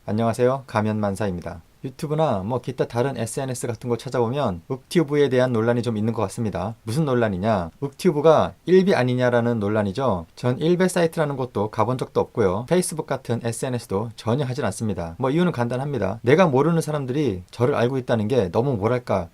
안녕하세요. 가면만사입니다. 유튜브나 기타 다른 SNS 같은 거 찾아보면 윽튜브에 대한 논란이 좀 있는 것 같습니다. 무슨 논란이냐? 윽튜브가 일비 아니냐라는 논란이죠. 전 일베 사이트라는 곳도 가본 적도 없고요. 페이스북 같은 SNS도 전혀 하진 않습니다. 이유는 간단합니다. 내가 모르는 사람들이 저를 알고 있다는 게 너무 뭐랄까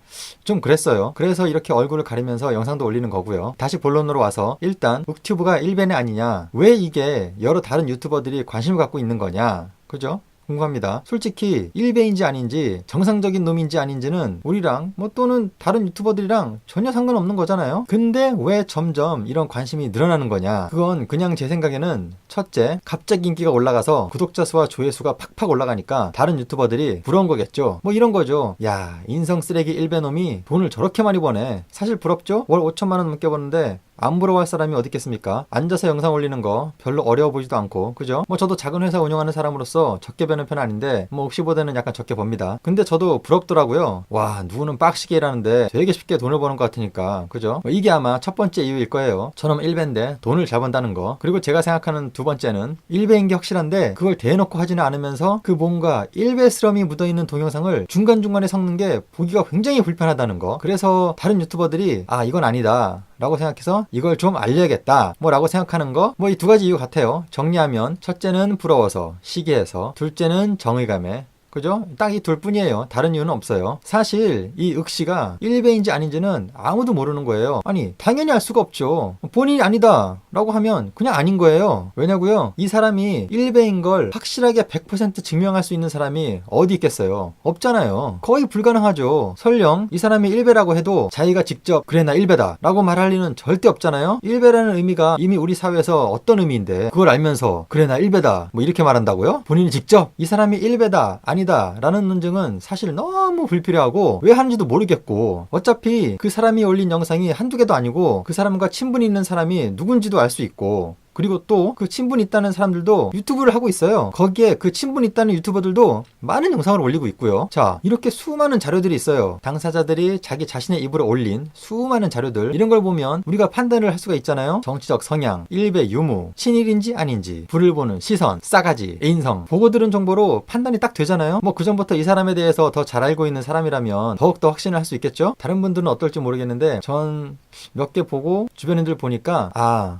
좀 그랬어요. 그래서 이렇게 얼굴을 가리면서 영상도 올리는 거고요. 다시 본론으로 와서 일단 윽튜브가 일베네 아니냐? 왜 이게 여러 다른 유튜버들이 관심을 갖고 있는 거냐? 그죠? 궁금합니다. 솔직히 일베인지 아닌지 정상적인 놈인지 아닌지는 우리랑 또는 다른 유튜버들이랑 전혀 상관없는 거잖아요. 근데 왜 점점 이런 관심이 늘어나는 거냐? 그건 그냥 제 생각에는 첫째, 갑자기 인기가 올라가서 구독자 수와 조회수가 팍팍 올라가니까 다른 유튜버들이 부러운 거겠죠. 이런 거죠. 야, 인성 쓰레기 일베 놈이 돈을 저렇게 많이 버네. 사실 부럽죠? 월 5천만 원 넘게 버는데 안 부러워할 사람이 어디 있겠습니까? 앉아서 영상 올리는 거 별로 어려워 보이지도 않고, 그죠? 저도 작은 회사 운영하는 사람으로서 적게 버는 편 아닌데 옥시보다는 약간 적게 법니다. 근데 저도 부럽더라고요. 와, 누구는 빡시게 일하는데 되게 쉽게 돈을 버는 것 같으니까, 그죠? 이게 아마 첫 번째 이유일 거예요. 저놈 일베인데 돈을 잘 번다는 거. 그리고 제가 생각하는 두 번째는 일베인 게 확실한데 그걸 대놓고 하지는 않으면서 그 뭔가 일베스러움이 묻어있는 동영상을 중간중간에 섞는 게 보기가 굉장히 불편하다는 거. 그래서 다른 유튜버들이 이건 아니다 라고 생각해서 이걸 좀 알려야겠다 라고 생각하는 거, 이 두 가지 이유 같아요. 정리하면 첫째는 부러워서 시기해서, 둘째는 정의감에, 그죠? 딱 이 둘 뿐이에요. 다른 이유는 없어요. 사실 이 윽씨가 일베인지 아닌지는 아무도 모르는 거예요. 아니, 당연히 알 수가 없죠. 본인이 아니다 라고 하면 그냥 아닌 거예요. 왜냐고요? 이 사람이 일베인 걸 확실하게 100% 증명할 수 있는 사람이 어디 있겠어요? 없잖아요. 거의 불가능하죠. 설령 이 사람이 일베라고 해도 자기가 직접 그래 나 일베다 라고 말할 리는 절대 없잖아요. 일베라는 의미가 이미 우리 사회에서 어떤 의미인데 그걸 알면서 그래 나 일베다 이렇게 말한다고요? 본인이 직접 이 사람이 일베다 아니다 라는 논증은 사실 너무 불필요하고 왜 하는지도 모르겠고, 어차피 그 사람이 올린 영상이 한두 개도 아니고 그 사람과 친분이 있는 사람이 누군지도 알 수 있고, 그리고 또 그 친분 있다는 사람들도 유튜브를 하고 있어요. 거기에 그 친분 있다는 유튜버들도 많은 영상을 올리고 있고요. 자, 이렇게 수많은 자료들이 있어요. 당사자들이 자기 자신의 입으로 올린 수많은 자료들, 이런 걸 보면 우리가 판단을 할 수가 있잖아요. 정치적 성향, 일베 유무, 친일인지 아닌지, 불을 보는 시선, 싸가지, 인성, 보고 들은 정보로 판단이 딱 되잖아요. 그전부터 이 사람에 대해서 더 잘 알고 있는 사람이라면 더욱더 확신을 할 수 있겠죠. 다른 분들은 어떨지 모르겠는데 전 몇 개 보고 주변인들 보니까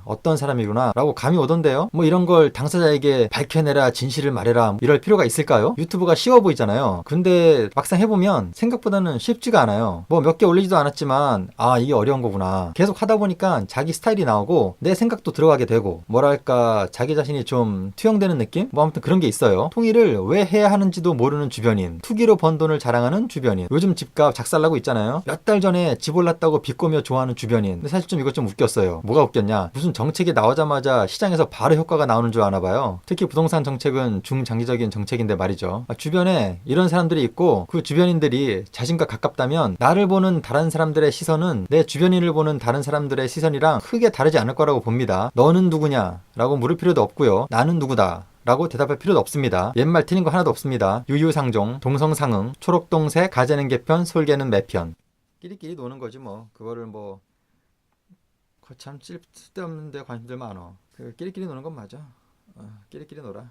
어떤 사람이구나 라고 감이 오던데요. 이런 걸 당사자에게 밝혀내라, 진실을 말해라 이럴 필요가 있을까요? 유튜브가 쉬워 보이잖아요. 근데 막상 해보면 생각보다는 쉽지가 않아요. 몇 개 올리지도 않았지만 이게 어려운 거구나. 계속 하다 보니까 자기 스타일이 나오고 내 생각도 들어가게 되고, 뭐랄까 자기 자신이 좀 투영되는 느낌? 아무튼 그런 게 있어요. 통일을 왜 해야 하는지도 모르는 주변인, 투기로 번 돈을 자랑하는 주변인, 요즘 집값 작살나고 있잖아요. 몇 달 전에 집 올랐다고 비꼬며 좋아하는 주변인. 근데 사실 이것 좀 웃겼어요. 뭐가 웃겼냐? 무슨 정책이 나오자마자 시장에서 바로 효과가 나오는 줄 아나 봐요. 특히 부동산 정책은 중장기적인 정책인데 말이죠. 주변에 이런 사람들이 있고 그 주변인들이 자신과 가깝다면 나를 보는 다른 사람들의 시선은 내 주변인을 보는 다른 사람들의 시선이랑 크게 다르지 않을 거라고 봅니다. 너는 누구냐? 라고 물을 필요도 없고요. 나는 누구다 라고 대답할 필요도 없습니다. 옛말 틀린 거 하나도 없습니다. 유유상종, 동성상응, 초록동새, 가재는 개편, 솔개는 매편. 끼리끼리 노는 거지 그거를 참 쓸데없는데 관심들 많어. 끼리끼리 노는 건 맞아. 끼리끼리 놀아.